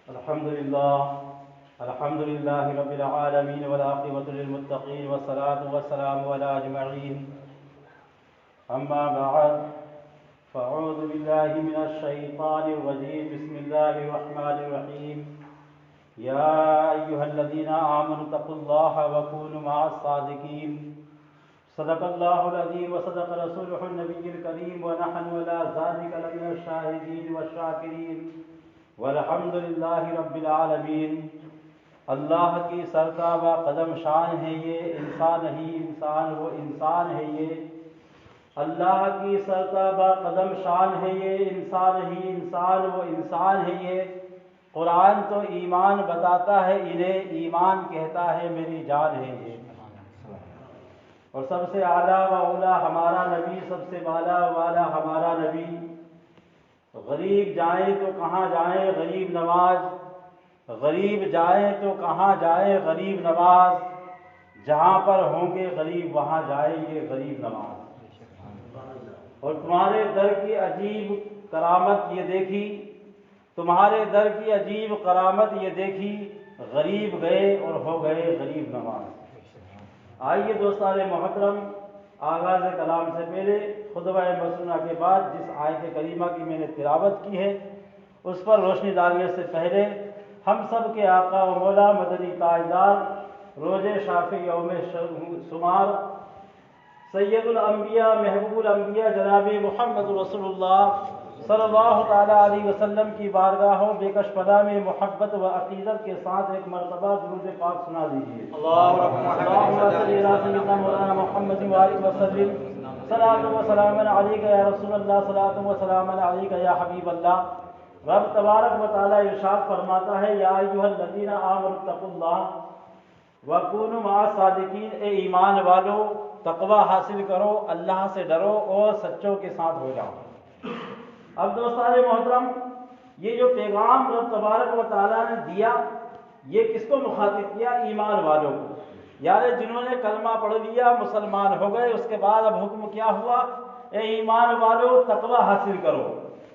الحمد لله رب العالمين والعاقبة للمتقين والصلاة والسلام على أجمعين. أما بعد فأعوذ بالله من الشيطان الرجيم. بسم الله الرحمن الرحيم. يا أيها الذين آمنوا اتقوا الله وكونوا مع الصادقين. صدق الله العظيم وصدق رسوله النبي الكريم ونحن على ذلك لمن الشاهدين والشاكرين والحمد للہ رب العالمین. اللہ کی سرکابہ قدم شان ہے یہ، انسان ہی انسان وہ انسان ہے یہ. اللہ کی سرکابہ قدم شان ہے یہ، انسان ہی انسان وہ انسان ہے یہ. قرآن تو ایمان بتاتا ہے انہیں، ایمان کہتا ہے میری جان ہے یہ. اور سب سے اعلیٰ و اولیٰ ہمارا نبی، سب سے بالا والا ہمارا نبی. غریب جائیں تو کہاں جائیں غریب نواز، غریب جائیں تو کہاں جائیں غریب نواز. جہاں پر ہوں گے غریب وہاں جائیں گے غریب نواز. اور تمہارے در کی عجیب کرامت یہ دیکھی، تمہارے در کی عجیب کرامت یہ دیکھی، غریب گئے اور ہو گئے غریب نواز. آئیے دوستان محترم، آغاز کلام سے پہلے خطبہ مسنونہ کے بعد جس آیت کریمہ کی میں نے تلاوت کی ہے اس پر روشنی ڈالنے سے پہلے ہم سب کے آقا و مولا مدنی تاجدار روز شافی یوم شمار سید الانبیاء محبوب الانبیاء جناب محمد رسول اللہ صلی اللہ تعالیٰ علیہ وسلم کی بارگاہوں بے کش پناہ میں محبت و عقیدت کے ساتھ ایک مرتبہ درود پاک سنا دیجیے. اللہم صلی علی سیدنا مولانا محمد وآلہ وسلم. صلاۃ و سلام علیک یا رسول اللہ، صلاۃ و سلام علیک یا حبیب اللہ. رب تبارک و تعالیٰ ارشاد فرماتا ہے، یا ایھا الذین آمنوا اتقوا اللہ وکونوا مع الصادقین. اے ایمان والو تقوی حاصل کرو، اللہ سے ڈرو اور سچوں کے ساتھ ہو جاؤ. اب دوستان محترم، یہ جو پیغام رب تبارک و تعالیٰ نے دیا یہ کس کو مخاطب کیا؟ ایمان والوں کو. یعنی جنہوں نے کلمہ پڑھ لیا مسلمان ہو گئے. اس کے بعد اب حکم کیا ہوا؟ اے ایمان والو تقوی حاصل کرو.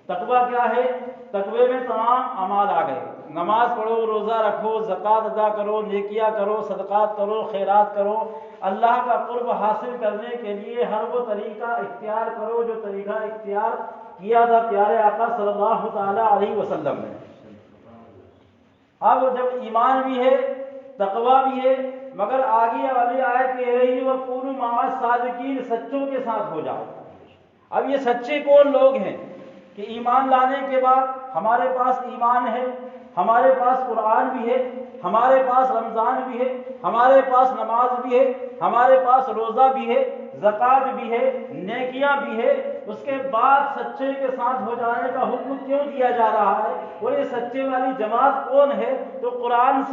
تقوی کیا ہے؟ تقوی میں تمام اعمال آ گئے. نماز پڑھو، روزہ رکھو، زکوٰۃ ادا کرو، نیکیاں کرو، صدقات کرو، خیرات کرو. اللہ کا قرب حاصل کرنے کے لیے ہر وہ طریقہ اختیار کرو جو طریقہ اختیار کیا تھا پیارے آقا صلی اللہ تعالیٰ علیہ وسلم نے. اب جب ایمان بھی ہے، تقوی بھی ہے، مگر آگے والی آیت کہہ رہی ہے وَكُونُوا مَعَ الصَّادِقِينَ، سچوں کے ساتھ ہو جاؤ. اب یہ سچے کون لوگ ہیں کہ ایمان لانے کے بعد ہمارے پاس ایمان ہے، ہمارے پاس قرآن بھی ہے، ہمارے پاس رمضان بھی ہے، ہمارے پاس نماز بھی ہے، ہمارے پاس روزہ بھی ہے، زکوٰۃ بھی ہے، نیکیاں بھی ہے. اس کے بعد سچے کے ساتھ ہو جانے کا حکم کیوں دیا جا رہا ہے؟ اور یہ سچے والی جماعت کون ہے؟ تو قرآن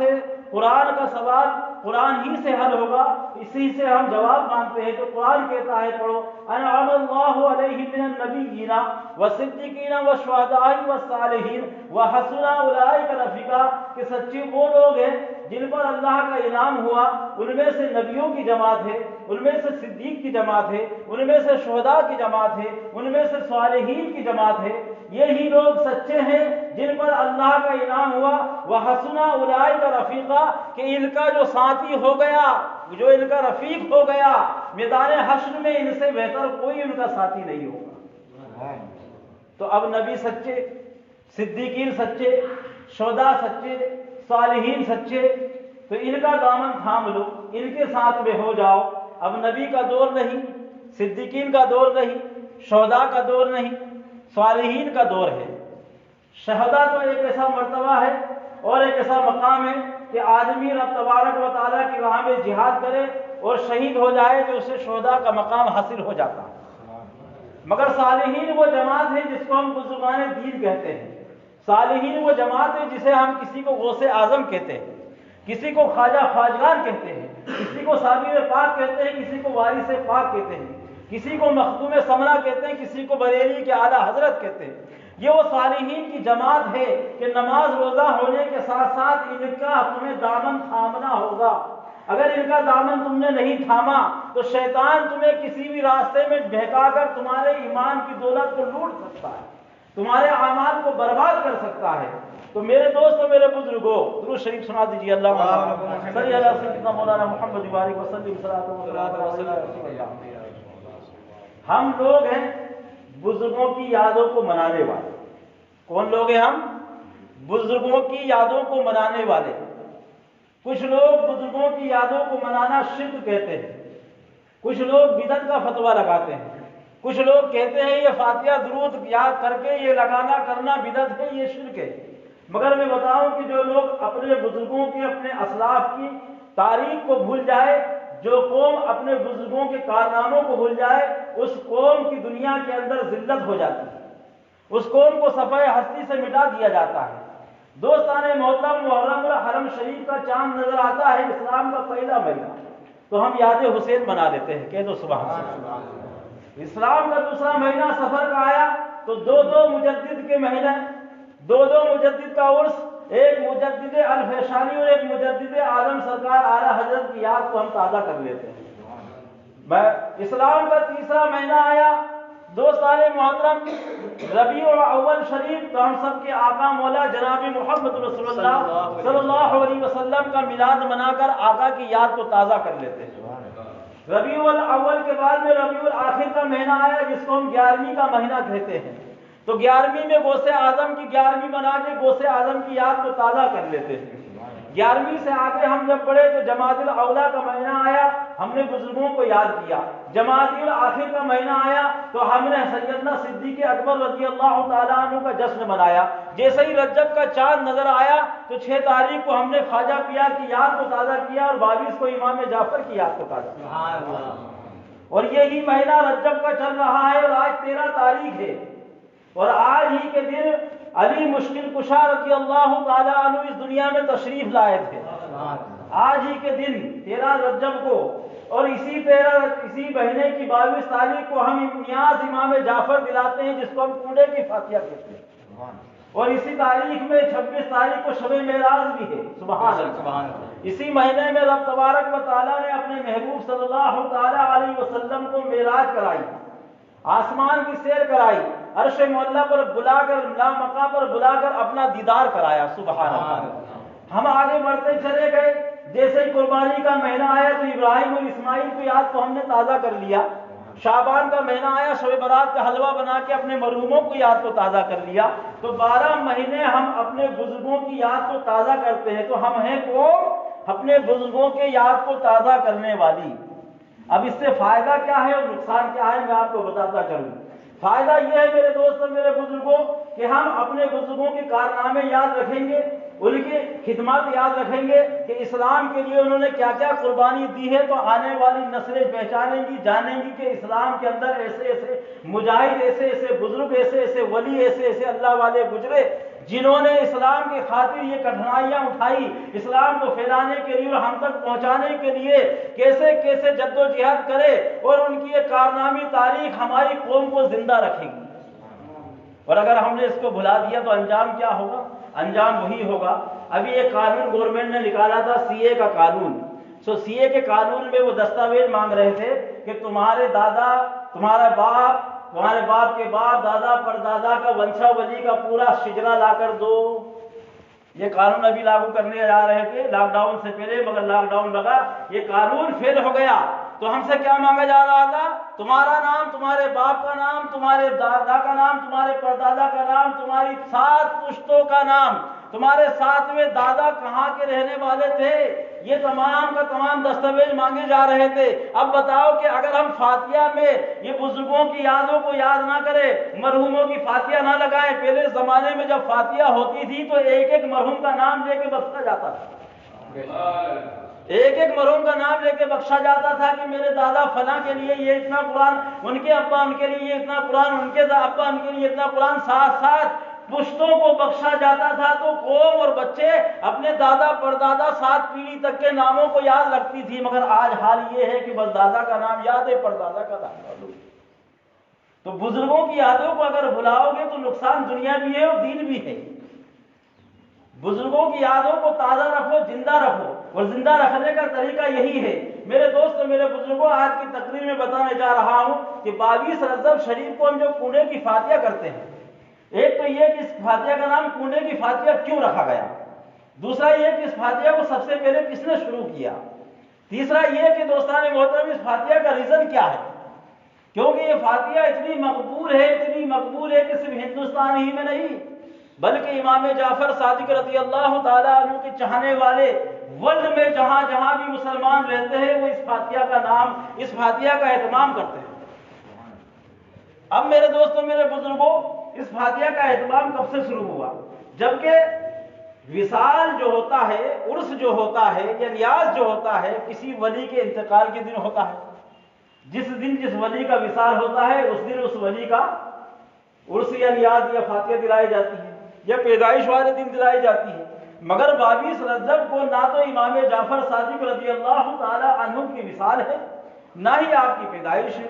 کا سوال قرآن ہی سے حل ہوگا. اسی سے ہم جواب مانگتے ہیں. تو قرآن کہتا ہے پڑھو، انعم اللہ علیہم من النبیین والصدیقین والشہداء والصالحین وحسن اولئک رفیقا. کہ سچے وہ لوگ ہیں جن پر اللہ کا انعام ہوا. ان میں سے نبیوں کی جماعت ہے، ان میں سے صدیق کی جماعت ہے، ان میں سے شہداء کی جماعت ہے، ان میں سے صالحین کی جماعت ہے. یہی لوگ سچے ہیں جن پر اللہ کا انعام ہوا. وحسن اولئک رفیقا، کہ ان کا جو ساتھی ہو گیا، جو ان کا رفیق ہو گیا، میدان حشر میں ان سے بہتر کوئی ان کا ساتھی نہیں ہوگا. تو اب نبی سچے، صدیقین سچے، شہداء سچے، صالحین سچے، تو ان کا دامن تھام لو، ان کے ساتھ میں ہو جاؤ. اب نبی کا دور نہیں، صدیقین کا دور نہیں، شہداء کا دور نہیں، صالحین کا دور ہے. شہداء تو ایک ایسا مرتبہ ہے اور ایک ایسا مقام ہے کہ آدمی رب تبارک و تعالیٰ کی راہ میں جہاد کرے اور شہید ہو جائے تو اسے شہداء کا مقام حاصل ہو جاتا ہے. مگر صالحین وہ جماعت ہے جس کو ہم بزرگان دین کہتے ہیں. صالحین وہ جماعت ہے جسے ہم کسی کو غوث اعظم کہتے ہیں، کسی کو خواجہ خواجگان کہتے ہیں، کسی کو صابر پاک کہتے ہیں، کسی کو وارث پاک کہتے ہیں، کسی کو مخدوم ثمرہ کہتے ہیں، کسی کو بریلی کے اعلیٰ حضرت کہتے ہیں. یہ وہ صالحین کی جماعت ہے کہ نماز روزہ ہونے کے ساتھ ساتھ ان کا تمہیں دامن تھامنا ہوگا. اگر ان کا دامن تم نے نہیں تھاما تو شیطان تمہیں کسی بھی راستے میں بہکا کر تمہارے ایمان کی دولت کو لوٹ سکتا ہے، تمہارے اعمال کو برباد کر سکتا ہے. تو میرے دوست اور میرے بزرگوں درود شریف سنا دیجیے اللہ صلی اللہ سیدنا مولانا محمد وبارک وسلم صلاۃ و سلام علیہ۔ ہم لوگ ہیں بزرگوں کی یادوں کو منانے والے۔ کون لوگ ہیں ہم؟ بزرگوں کی یادوں کو منانے والے۔ کچھ لوگ بزرگوں کی یادوں کو منانا شرک کہتے ہیں، کچھ لوگ بدعت کا فتویٰ لگاتے ہیں، کچھ لوگ کہتے ہیں یہ فاتحہ درود یاد کر کے یہ لگانا کرنا بدعت ہے، یہ شرک ہے۔ مگر میں بتاؤں کہ جو لوگ اپنے بزرگوں کے اپنے اسلاف کی تاریخ کو بھول جائے، جو قوم اپنے بزرگوں کے کارناموں کو بھول جائے، اس قوم کی دنیا کے اندر ذلت ہو جاتی ہے، اس قوم کو صفحہ ہستی سے مٹا دیا جاتا ہے۔ دوستان محترم، محرم الحرم شریف کا چاند نظر آتا ہے اسلام کا پہلا مہینہ، تو ہم یاد حسین منا لیتے ہیں، کہہ دو سبحان اللہ۔ اسلام کا دوسرا مہینہ سفر کا آیا تو دو مجدد کے مہینے، دو مجدد کا عرس، ایک مجدد الفیشانی اور ایک مجدد اعظم سرکار اعلیٰ حضرت کی یاد کو ہم تازہ کر لیتے ہیں۔ اسلام کا تیسرا مہینہ آیا دوستان محترم ربیع الاول شریف، تو ہم سب کے آقا مولا جناب محمد رسول اللہ صلی اللہ علیہ وسلم کا میلاد منا کر آقا کی یاد کو تازہ کر لیتے ہیں۔ ربیع الاول کے بعد میں ربیع الاخر کا مہینہ آیا جس کو ہم 11ویں کا مہینہ کہتے ہیں، تو 11ویں میں غوث اعظم کی 11ویں بنا کے غوث اعظم کی یاد کو تازہ کر لیتے ہیں۔ 11ویں سے آگے ہم جب بڑھے تو جمادی الاولیٰ کا مہینہ آیا، ہم نے بزرگوں کو یاد کیا۔ جمادی الاخر کا مہینہ آیا تو ہم نے سیدنا صدیق اکبر رضی اللہ تعالیٰ عنہ کا جشن منایا۔ جیسے ہی رجب کا چاند نظر آیا تو 6 تاریخ کو ہم نے خواجہ پیا کی یاد کو تازہ کیا اور 22 کو امام جعفر کی یاد کو تازہ کیا۔ اور یہی مہینہ رجب کا چل رہا ہے اور آج 13 تاریخ ہے، اور آج ہی کے دن علی مشکل کشا رضی اللہ تعالیٰ عنہ اس دنیا میں تشریف لائے تھے۔ آج ہی کے دن 13 رجب کو، اور اسی مہینے کی 22 تاریخ کو ہم نیاز امام جعفر دلاتے ہیں جس کو ہم کوڑے کی فاتحہ کہتے ہیں، اور اسی تاریخ میں 26 تاریخ کو شب معراج بھی ہے۔ سبحان اللہ۔ اسی مہینے میں رب تبارک و تعالیٰ نے اپنے محبوب صلی اللہ تعالیٰ علیہ وسلم کو معراج کرائی، آسمان کی سیر کرائی، عرش معلیٰ پر بلا کر لامقام پر بلا کر اپنا دیدار کرایا۔ سبحان اللہ۔ ہم آگے بڑھتے چلے گئے، جیسے ہی قربانی کا مہینہ آیا تو ابراہیم اور اسماعیل کی یاد کو ہم نے تازہ کر لیا۔ شعبان کا مہینہ آیا، شب برات کا حلوہ بنا کے اپنے مرحوموں کی یاد کو تازہ کر لیا۔ تو 12 مہینے ہم اپنے بزرگوں کی یاد کو تازہ کرتے ہیں، تو ہم ہیں قوم اپنے بزرگوں کے یاد کو تازہ کرنے والی۔ اب اس سے فائدہ کیا ہے اور نقصان کیا ہے میں آپ کو بتاتا چلوں۔ فائدہ یہ ہے میرے دوست اور میرے بزرگوں کہ ہم اپنے بزرگوں کے کارنامے یاد رکھیں گے، ان کی خدمات یاد رکھیں گے کہ اسلام کے لیے انہوں نے کیا کیا قربانی دی ہے، تو آنے والی نسلیں پہچانیں گی، جانیں گی کہ اسلام کے اندر ایسے ایسے مجاہد، ایسے ایسے بزرگ، ایسے ایسے ولی، ایسے ایسے اللہ والے گزرے جنہوں نے اسلام کی خاطر یہ کٹھنائیاں اٹھائی، اسلام کو پھیلانے کے لیے اور ہم تک پہنچانے کے لیے کیسے کیسے جد و جہاد کرے، اور ان کی یہ کارنامی تاریخ ہماری قوم کو زندہ رکھے گی۔ اور اگر ہم نے اس کو بھلا دیا تو انجام کیا ہوگا؟ انجام وہی ہوگا۔ ابھی ایک قانون گورنمنٹ نے نکالا تھا، سی اے کا قانون۔ سی اے کے قانون میں وہ دستاویز مانگ رہے تھے کہ تمہارے دادا، تمہارا باپ، تمہارے باپ کے باپ، دادا پر دادا کا ونشاولی کا پورا شجرا لا کر دو۔ یہ قانون ابھی لاگو کرنے جا رہے تھے لاک ڈاؤن سے پہلے، مگر لاک ڈاؤن لگا، یہ قانون فیل ہو گیا۔ تو ہم سے کیا مانگا جا رہا تھا؟ تمہارا نام، تمہارے باپ کا نام، تمہارے دادا کا نام، تمہارے پردادا کا نام، تمہاری 7 پشتوں کا نام، تمہارے 7ویں دادا کہاں کے رہنے والے تھے، یہ تمام کا تمام دستاویز مانگے جا رہے تھے۔ اب بتاؤ کہ اگر ہم فاتحہ میں یہ بزرگوں کی یادوں کو یاد نہ کریں، مرحوموں کی فاتحہ نہ لگائیں، پہلے زمانے میں جب فاتحہ ہوتی تھی تو ایک ایک مرحوم کا نام لے کے بخشا جاتا تھا، ایک ایک مرحوم کا نام لے کے بخشا جاتا تھا کہ میرے دادا فلاں کے لیے یہ اتنا قرآن، ان کے ابا ان کے لیے اتنا قرآن، ان کے ابا ان کے لیے اتنا قرآن، 7 پشتوں کو بخشا جاتا تھا۔ تو قوم اور بچے اپنے دادا پردادا 7 پیڑھی تک کے ناموں کو یاد رکھتی تھی، مگر آج حال یہ ہے کہ بس دادا کا نام یاد ہے، پردادا کا نام یاد ہے۔ تو بزرگوں کی یادوں کو اگر بھلاؤ گے تو نقصان دنیا بھی ہے اور دین بھی ہے۔ بزرگوں کی یادوں کو تازہ رکھو، زندہ رکھو، اور زندہ رکھنے کا طریقہ یہی ہے۔ میرے دوست اور میرے بزرگوں، آج کی تقریر میں بتانے جا رہا ہوں کہ 22 رجب شریف کو ہم جو کوڑے کی فاتحہ کرتے ہیں، ایک تو یہ کہ اس فاتحہ کا نام کنڈے کی فاتحہ کیوں رکھا گیا، دوسرا یہ کہ اس فاتحہ کو سب سے پہلے کس نے شروع کیا، تیسرا یہ کہ دوستان محترم اس فاتحہ کا ریزن کیا ہے، کیونکہ یہ فاتحہ اتنی مقبول ہے کہ صرف ہندوستان ہی میں نہیں بلکہ امام جعفر صادق رضی اللہ تعالیٰ عنہ کے چاہنے والے ورلڈ میں جہاں جہاں بھی مسلمان رہتے ہیں وہ اس فاتحہ کا اہتمام کرتے ہیں۔ اب میرے دوستوں، میرے بزرگوں، اس فاتحہ کا اہتمام کب سے شروع ہوا؟ جبکہ وصال جو ہوتا ہے، عرس جو ہوتا ہے یا نیاز جو ہوتا ہے کسی ولی کے انتقال کے دن ہوتا ہے۔ جس دن جس ولی کا وصال ہوتا ہے اس دن اس ولی کا عرس یا نیاز یا فاتحہ دلائی جاتی ہے یا پیدائش والے دن دلائی جاتی ہے۔ مگر 22 رجب کو نہ تو امام جعفر صادق رضی اللہ تعالی عنہ کی وصال ہے نہ ہی آپ کی پیدائش ہے۔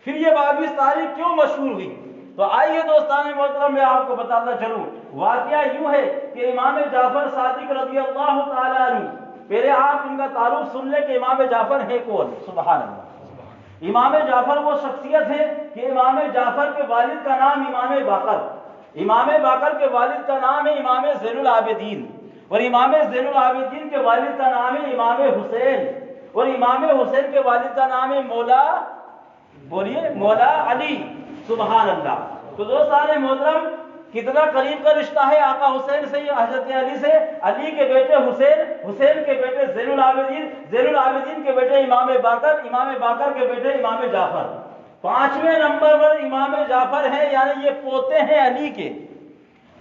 پھر یہ 22 تاریخ کیوں مشہور ہوئی؟ تو آئیے دوستان محترم میں آپ کو بتاتا چلوں۔ واقعہ یوں ہے کہ امام جعفر صادق رضی اللہ تعالی عنہ، پہلے آپ ان کا تعارف سن لیں کہ امام جعفر ہے کون۔ سبحان اللہ۔ امام جعفر وہ شخصیت ہے کہ امام جعفر کے والد کا نام امام باقر، امام باقر کے والد کا نام ہے امام زین العابدین، اور امام زین العابدین کے والد کا نام ہے امام حسین، اور امام حسین کے والد کا نام ہے مولا علی۔ سبحان اللہ۔ تو دوستان محترم کتنا قریب کا رشتہ ہے آقا حسین سے، حضرت علی سے، علی کے بیٹے حسین، حسین کے بیٹے زین العابدین، زین العابدین کے بیٹے امام باقر، امام باقر کے بیٹے امام جعفر۔ 5ویں نمبر پر امام جعفر ہیں، یعنی یہ پوتے ہیں علی کے،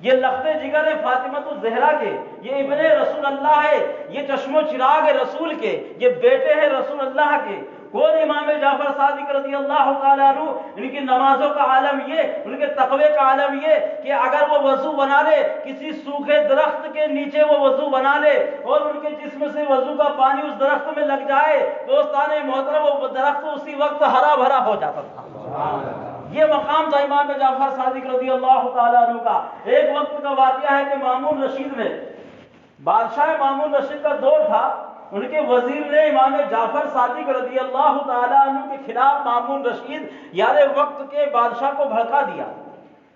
یہ لخت جگر ہے فاطمۃ الزہرا کے، یہ ابن رسول اللہ ہے، یہ چشم و چراغ ہے رسول کے، یہ بیٹے ہیں رسول اللہ کے۔ کون امام جعفر صادق رضی اللہ تعالیٰ عنہ؟ ان کی نمازوں کا عالم یہ، ان کے تقوی کا عالم یہ کہ اگر وہ وضو بنا لے، کسی سوکھے درخت کے نیچے وہ وضو بنا لے اور ان کے جسم سے وضو کا پانی اس درخت میں لگ جائے، دوستان محترم وہ درخت اسی وقت ہرا بھرا ہو جاتا تھا۔ یہ مقام تھا امام جعفر صادق رضی اللہ تعالیٰ عنہ کا۔ ایک وقت کا واقعہ ہے کہ مامون رشید نے، بادشاہ مامون رشید کا دور تھا، ان کے وزیر نے امام جعفر صادق رضی اللہ تعالیٰ عنہ کے خلاف مامون رشید یعنی وقت کے بادشاہ کو بھڑکا دیا۔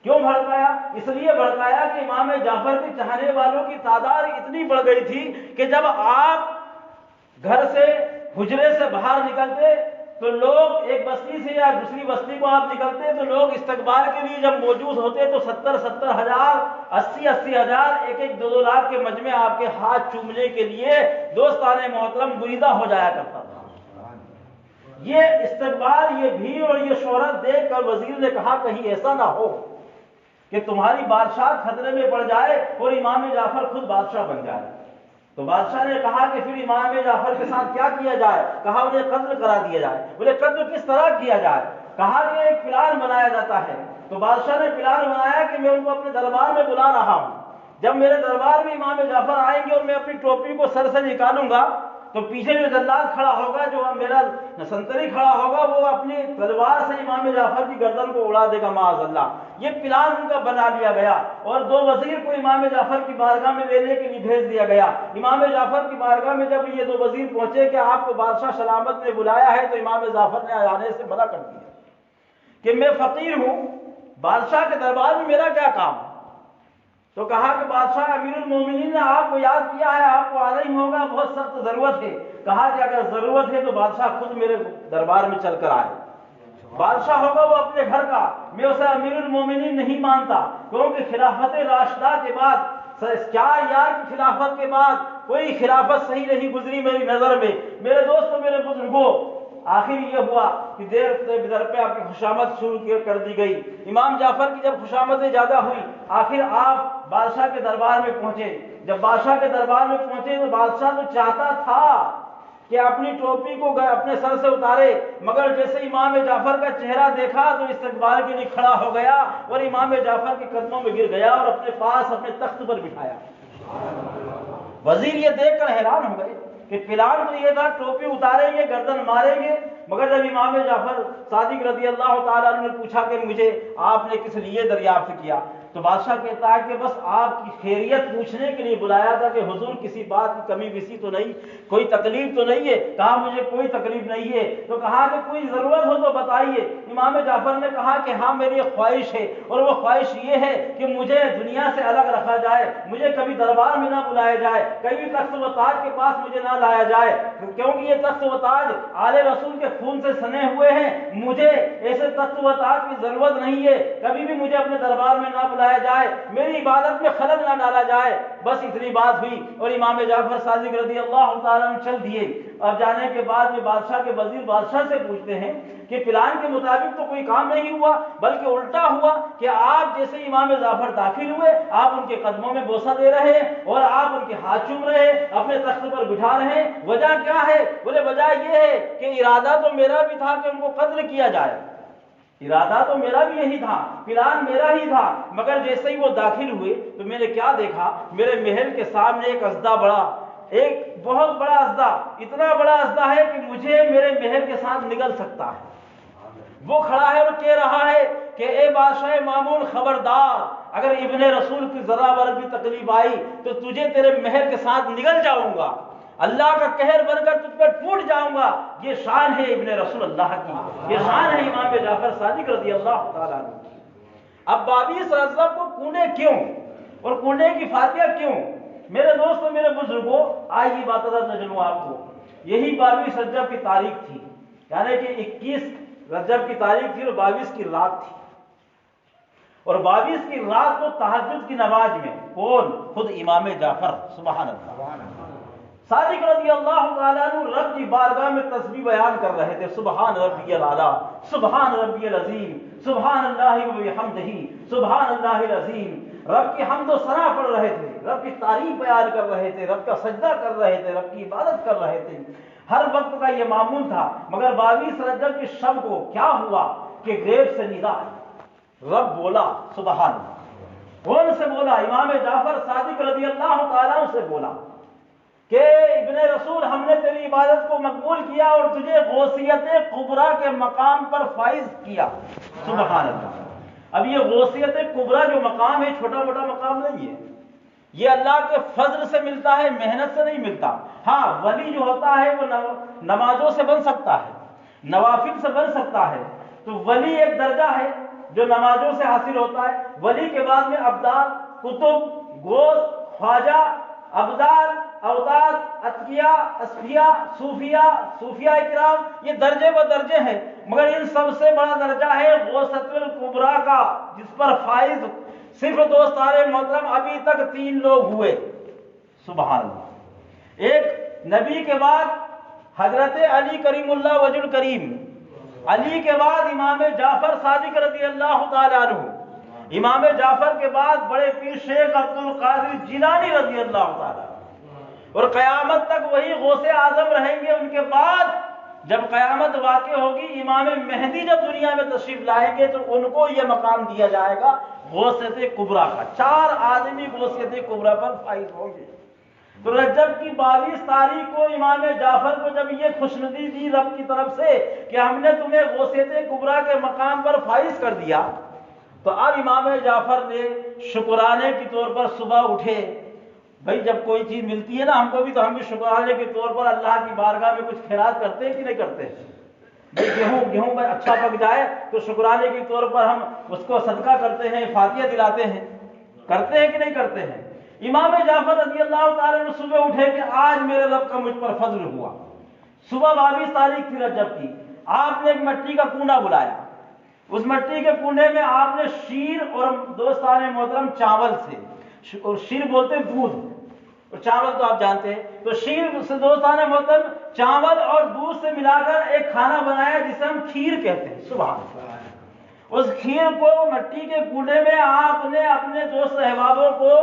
کیوں بھڑکایا؟ اس لیے بھڑکایا کہ امام جعفر کے چاہنے والوں کی تعداد اتنی بڑھ گئی تھی کہ جب آپ گھر سے حجرے سے باہر نکلتے تو لوگ ایک بستی سے یا دوسری بستی کو آپ نکلتے تو لوگ استقبال کے لیے جب موجود ہوتے تو 70 ہزار، 80 ہزار، 1-2 لاکھ کے مجمع آپ کے ہاتھ چومنے کے لیے دوستان محترم گریزاں ہو جایا کرتا تھا۔ یہ استقبال، یہ بھیڑ اور یہ شہرت دیکھ کر وزیر نے کہا کہیں ایسا نہ ہو کہ تمہاری بادشاہ خطرے میں پڑ جائے اور امام جعفر خود بادشاہ بن جائے۔ تو بادشاہ نے کہا کہ پھر امام جعفر کے ساتھ کیا کیا جائے؟ کہا انہیں قتل کرا دیا جائے۔ بولے قتل کس طرح کیا جائے؟ کہا کہ ایک پلان بنایا جاتا ہے۔ تو بادشاہ نے پلان بنایا کہ میں ان کو اپنے دربار میں بلا رہا ہوں، جب میرے دربار میں امام جعفر آئیں گے اور میں اپنی ٹوپی کو سر سے نکالوں گا تو پیچھے جو جلاد کھڑا ہوگا، جو میرا سنتری کھڑا ہوگا، وہ اپنی تلوار سے امام جعفر کی گردن کو اڑا دے گا معاذ اللہ۔ یہ پلان ان کا بنا لیا گیا اور 2 وزیر کو امام جعفر کی بارگاہ میں لینے کے لیے بھیج دیا گیا۔ امام جعفر کی بارگاہ میں جب یہ 2 وزیر پہنچے کہ آپ کو بادشاہ سلامت نے بلایا ہے، تو امام جعفر نے آنے سے منع کر دیا کہ میں فقیر ہوں، بادشاہ کے دربار میں میرا کیا کام؟ تو کہا کہ بادشاہ امیر المومنین نے آپ کو یاد کیا ہے، آپ کو آنا ہی ہوگا، بہت سخت ضرورت ہے۔ کہا کہ اگر ضرورت ہے تو بادشاہ خود میرے دربار میں چل کر آئے۔ بادشاہ ہوگا وہ اپنے گھر کا، میں اسے امیر المومنین نہیں مانتا، کیونکہ خلافت راشدہ کے بعد 4 یار کی خلافت کے بعد کوئی خلافت صحیح نہیں گزری میری نظر میں۔ میرے دوستوں، میرے بزرگوں، آخر یہ ہوا کہ دیر در پہ آپ کی خوشامد شروع کر دی گئی۔ امام جعفر کی جب خوشامدیں زیادہ ہوئی، آخر آپ بادشاہ کے دربار میں پہنچے۔ جب بادشاہ کے دربار میں پہنچے تو بادشاہ تو چاہتا تھا کہ اپنی ٹوپی کو اپنے سر سے اتارے، مگر جیسے امام جعفر کا چہرہ دیکھا تو استقبال کے لیے کھڑا ہو گیا اور امام جعفر کے قدموں میں گر گیا اور اپنے پاس اپنے تخت پر بٹھایا۔ وزیر یہ دیکھ کر حیران ہو گئے کہ پلان تو یہ تھا ٹوپی اتاریں گے، گردن ماریں گے، مگر جب امام جعفر صادق رضی اللہ تعالیٰ عنہ نے پوچھا کہ مجھے آپ نے کس لیے دریافت کیا، تو بادشاہ کہتا ہے کہ بس آپ کی خیریت پوچھنے کے لیے بلایا تھا کہ حضور کسی بات کی کمی بیسی تو نہیں، کوئی تکلیف تو نہیں ہے؟ کہا مجھے کوئی تکلیف نہیں ہے۔ تو کہا کہ کوئی ضرورت ہو تو بتائیے۔ امام جعفر نے کہا کہ ہاں میری ایک خواہش ہے، اور وہ خواہش یہ ہے کہ مجھے دنیا سے الگ رکھا جائے، مجھے کبھی دربار میں نہ بلایا جائے، کبھی تخت و تاج کے پاس مجھے نہ لایا جائے، کیونکہ یہ تخت و تاج آل رسول کے خون سے سنے ہوئے ہیں، مجھے ایسے تخت و تاج کی ضرورت نہیں ہے، کبھی بھی مجھے اپنے دربار میں نہ بلایا جائے، میری عبادت میں خلل نہ ڈالا جائے۔ بس اتنی بات ہوئی اور امام جعفر صادق رضی اللہ تعالیٰ عنہ چل دیے۔ اب جانے کے بعد میں بادشاہ کے وزیر بادشاہ سے پوچھتے ہیں کہ پلان کے مطابق تو کوئی کام نہیں ہوا، بلکہ الٹا ہوا کہ آپ جیسے امام جعفر داخل ہوئے آپ ان کے قدموں میں بوسہ دے رہے ہیں اور آپ ان کے ہاتھ چوم رہے ہیں، اپنے تخت پر بٹھا رہے ہیں، وجہ کیا ہے؟ بولے وجہ یہ ہے کہ ارادہ تو میرا بھی تھا کہ ان کو قتل کیا جائے، ارادہ تو میرا بھی یہی تھا، پلان میرا ہی تھا، مگر جیسے ہی وہ داخل ہوئے تو میں نے کیا دیکھا، میرے محل کے سامنے ایک اژدھا بڑا، ایک بہت بڑا اژدھا، اتنا بڑا اژدھا ہے کہ مجھے میرے محل کے ساتھ نگل سکتا ہے۔ وہ کھڑا ہے اور کہہ رہا ہے کہ اے بادشاہ مامون خبردار، اگر ابن رسول کی ذرہ بر بھی تکلیف آئی تو تجھے تیرے محل کے ساتھ نگل جاؤں گا، اللہ کا قہر بن کر تجھ پر ٹوٹ جاؤں گا۔ یہ شان ہے ابن رسول اللہ کی، یہ شان ہے امام جعفر صادق رضی اللہ تعالیٰ عنہ کی۔ اب 22 رجب کو کونے کیوں اور کونے کی فاتحہ کیوں؟ میرے دوستوں، میرے بزرگوں، آئیے بات نہ چلوں آپ کو، یہی 22 رجب کی تاریخ تھی، یعنی کہ 21 رجب کی تاریخ تھی اور 22 کی رات تھی، اور 22 کی رات کو تہجد کی نماز میں کون؟ خود امام جعفر سبحان اللہ صادق رضی اللہ تعالیٰ عنہ رب کی بارگاہ میں تسبیح بیان کر رہے تھے، سبحان ربی الاعلیٰ، سبحان ربی العظیم، سبحان اللہ وبحمدہ، سبحان اللہ العظیم۔ رب کی حمد و ثنا پڑھ رہے تھے، رب کی تعریف بیان کر رہے تھے، رب کا سجدہ کر رہے تھے، رب کی عبادت کر رہے تھے، ہر وقت کا یہ معمول تھا۔ مگر 22 رجب کی شب کو کیا ہوا کہ غیب سے ندا آئی، رب بولا سبحان اللہ۔ کون سے بولا؟ امام جعفر صادق رضی اللہ تعالیٰ عنہ سے بولا کہ ابن رسول، ہم نے تیری عبادت کو مقبول کیا اور تجھے غوثیت کبریٰ کے مقام پر فائز کیا، سبحان اللہ۔ اب یہ غوثیت کبریٰ جو مقام ہے چھوٹا موٹا مقام نہیں ہے، یہ اللہ کے فضل سے ملتا ہے، محنت سے نہیں ملتا۔ ہاں ولی جو ہوتا ہے وہ نمازوں سے بن سکتا ہے، نوافل سے بن سکتا ہے، تو ولی ایک درجہ ہے جو نمازوں سے حاصل ہوتا ہے۔ ولی کے بعد میں ابدال، قطب، غوث، خواجہ، ابدال، اوتاد، اتقیاء، اصفیاء، صوفیاء اکرام، یہ درجے و درجے ہیں، مگر ان سب سے بڑا درجہ ہے غوثۃ الکبریٰ کا، جس پر فائز صرف دوستان محترم ابھی تک 3 لوگ ہوئے، سبحان اللہ۔ ایک نبی کے بعد حضرت علی کریم اللہ وجہ الکریم، علی کے بعد امام جعفر صادق رضی اللہ تعالیٰ عنہ، امام جعفر کے بعد بڑے پیر شیخ عبد القادر جیلانی رضی اللہ تعالیٰ، اور قیامت تک وہی غوث اعظم رہیں گے۔ ان کے بعد جب قیامت واقع ہوگی، امام مہدی جب دنیا میں تشریف لائیں گے تو ان کو یہ مقام دیا جائے گا غوثیت کبریٰ کا۔ 4 آدمی غوثیت کبریٰ پر فائز ہوں گے۔ تو رجب کی 22 تاریخ کو امام جعفر کو جب یہ خوشنودی دی رب کی طرف سے کہ ہم نے تمہیں غوثیت کبریٰ کے مقام پر فائز کر دیا، تو اب امام جعفر نے شکرانے کے طور پر صبح اٹھے۔ بھائی جب کوئی چیز ملتی ہے نا ہم کو بھی، تو ہم بھی شکرانے کے طور پر اللہ کی بارگاہ میں کچھ خیرات کرتے ہیں کہ نہیں کرتے؟ بھائی گیہوں اچھا پک جائے تو شکرانے کے طور پر ہم اس کو صدقہ کرتے ہیں، فاتحہ دلاتے ہیں، کرتے ہیں کہ نہیں کرتے ہیں؟ امام جعفر رضی اللہ تعالیٰ نے صبح اٹھے کہ آج میرے رب کا مجھ پر فضل ہوا۔ صبح 22 تاریخ تھی رجب کی، آپ نے ایک مٹی کا کنڈا بلایا، اس مٹی کے کنڈے میں آپ نے شیر اور دوستان محترم چاول سے، اور شیر بولتے ہیں دودھ، اور چاول تو آپ جانتے ہیں، تو شیر سے دوستان محترم چاول اور دودھ سے ملا کر ایک کھانا بنایا جسے ہم کھیر کہتے ہیں، سبحان اللہ۔ اس کھیر کو مٹی کے کنڈے میں آپ نے اپنے دوست احبابوں کو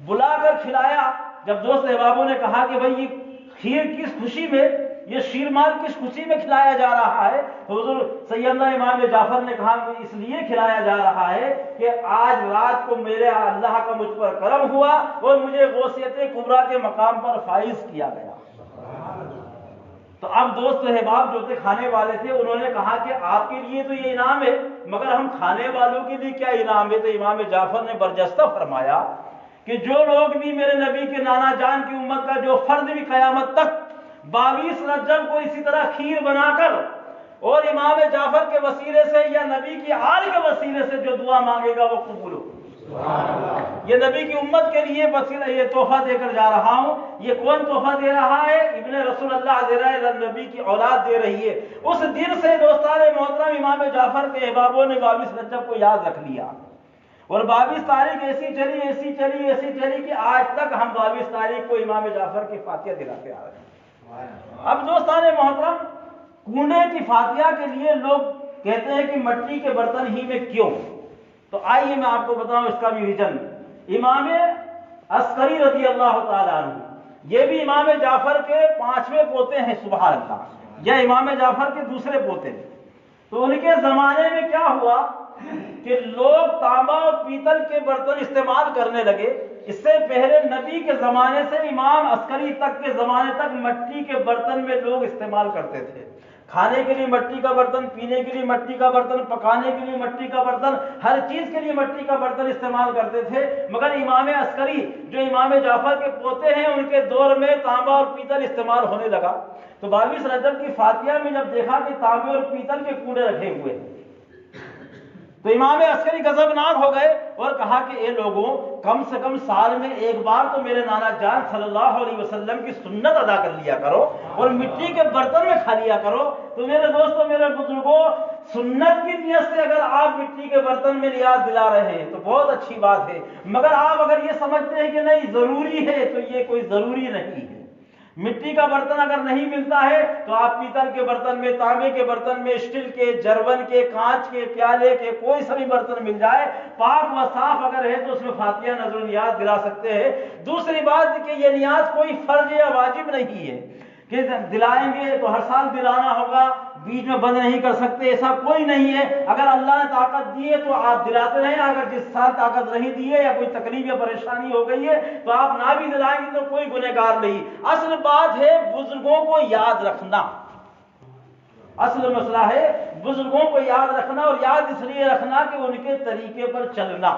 بلا کر کھلایا۔ جب دوست احبابوں نے کہا کہ بھئی یہ کھیر کس خوشی میں، یہ شیرمال کس خوشی میں کھلایا جا رہا ہے، تو حضور سیدنا امام جعفر نے کہا کہ اس لیے کھلایا جا رہا ہے کہ آج رات کو میرے اللہ کا مجھ پر کرم ہوا اور مجھے غوثیت کبریٰ کے مقام پر فائز کیا گیا۔ تو اب دوست احباب جو تھے کھانے والے تھے، انہوں نے کہا کہ آپ کے لیے تو یہ انعام ہے، مگر ہم کھانے والوں کے لیے کیا انعام ہے؟ تو امام جعفر نے برجستہ فرمایا کہ جو لوگ بھی میرے نبی کے نانا جان کی امت کا جو فرد بھی قیامت تک 22 رجب کو اسی طرح کھیر بنا کر اور امام جعفر کے وسیلے سے یا نبی کی آل کے وسیلے سے جو دعا مانگے گا وہ قبول ہو۔ یہ نبی کی امت کے لیے وسیلہ، یہ تحفہ دے کر جا رہا ہوں۔ یہ کون تحفہ دے رہا ہے؟ ابن رسول اللہ دے رہا ہے، نبی کی اولاد دے رہی ہے۔ اس دن سے دوستان محترم امام جعفر کے احبابوں نے 22 رجب کو یاد رکھ لیا، اور 22 تاریخ ایسی چلی کہ آج تک ہم 22 تاریخ کو امام جعفر کی فاتحہ دلاتے آ رہے ہیں۔ اب دوستان محترم، کنڈے کی فاتحہ کے لیے لوگ کہتے ہیں کہ مٹی کے برتن ہی میں کیوں؟ تو آئیے میں آپ کو بتاؤں اس کا بھی ریزن۔ امام عسکری رضی اللہ تعالیٰ عنہ، یہ بھی امام جعفر کے 5ویں پوتے ہیں، سبحان اللہ، یا امام جعفر کے دوسرے پوتے ہیں۔ تو ان کے زمانے میں کیا ہوا کہ لوگ تانبا اور پیتل کے برتن استعمال کرنے لگے۔ اس سے پہلے نبی کے زمانے سے امام عسکری تک کے زمانے تک مٹی کے برتن میں لوگ استعمال کرتے تھے۔ کھانے کے لیے مٹی کا برتن، پینے کے لیے مٹی کا برتن، پکانے کے لیے مٹی کا برتن، ہر چیز کے لیے مٹی کا برتن استعمال کرتے تھے۔ مگر امام عسکری جو امام جعفر کے پوتے ہیں، ان کے دور میں تانبا اور پیتل استعمال ہونے لگا۔ تو 22 رجب کی فاتحہ میں جب دیکھا کہ تانبے اور پیتل کے کنڈے رکھے ہوئے ہیں، تو امام عسکری غضبناک ہو گئے اور کہا کہ اے لوگوں، کم سے کم سال میں ایک بار تو میرے نانا جان صلی اللہ علیہ وسلم کی سنت ادا کر لیا کرو اور مٹی کے برتن میں کھا لیا کرو۔ تو میرے دوستوں، میرے بزرگوں، سنت کی نیت سے اگر آپ مٹی کے برتن میں نیاز دلا رہے ہیں تو بہت اچھی بات ہے، مگر آپ اگر یہ سمجھتے ہیں کہ نہیں ضروری ہے تو یہ کوئی ضروری نہیں ہے۔ مٹی کا برتن اگر نہیں ملتا ہے تو آپ پیتل کے برتن میں، تانبے کے برتن میں، اسٹیل کے، جرون کے، کانچ کے، پیالے کے، کوئی سا بھی برتن مل جائے، پاک و صاف اگر ہے تو اس میں فاتحہ نظر و نیاز دلا سکتے ہیں۔ دوسری بات کہ یہ نیاز کوئی فرض یا واجب نہیں ہے کہ دلائیں گے تو ہر سال دلانا ہوگا، بیچ میں بند نہیں کر سکتے، ایسا کوئی نہیں ہے۔ اگر اللہ نے طاقت دی ہے تو آپ دلاتے رہیں، اگر جس سال طاقت نہیں دی ہے یا کوئی تکلیف یا پریشانی ہو گئی ہے تو آپ نہ بھی دلائیں گے تو کوئی گنہگار نہیں۔ اصل بات ہے بزرگوں کو یاد رکھنا، اصل مسئلہ ہے بزرگوں کو یاد رکھنا، اور یاد اس لیے رکھنا کہ ان کے طریقے پر چلنا۔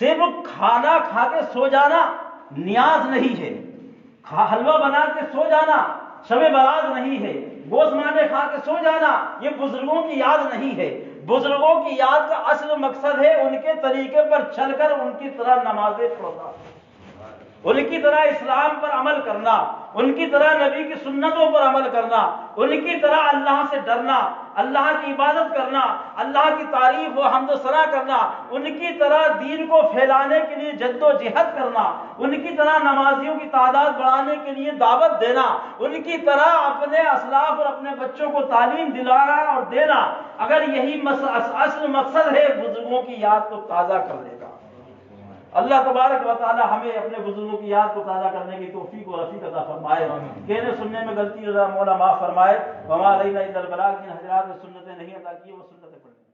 صرف کھانا کھا کے سو جانا نیاز نہیں ہے، حلوہ بنا کے سو جانا شب برات نہیں ہے، گوشت مانڈے کھا کے سو جانا یہ بزرگوں کی یاد نہیں ہے۔ بزرگوں کی یاد کا اصل مقصد ہے ان کے طریقے پر چل کر ان کی طرح نمازیں پڑھنا، ان کی طرح اسلام پر عمل کرنا، ان کی طرح نبی کی سنتوں پر عمل کرنا، ان کی طرح اللہ سے ڈرنا، اللہ کی عبادت کرنا، اللہ کی تعریف و حمد و ثنا کرنا، ان کی طرح دین کو پھیلانے کے لیے جد و جہد کرنا، ان کی طرح نمازیوں کی تعداد بڑھانے کے لیے دعوت دینا، ان کی طرح اپنے اسلاف اور اپنے بچوں کو تعلیم دلانا اور دینا۔ اگر یہی اصل مقصد ہے بزرگوں کی یاد کو تازہ کر دے گا۔ اللہ تبارک و تعالی ہمیں اپنے بزرگوں کی یاد کو تازہ کرنے کی توفیق و رفیق عطا فرمائے، کہنے سننے میں غلطی مولا معاف فرمائے۔ وما علینا الا البلاغ، جن حضرات نے سنتیں نہیں ادا کی وہ سنتیں پڑھیں۔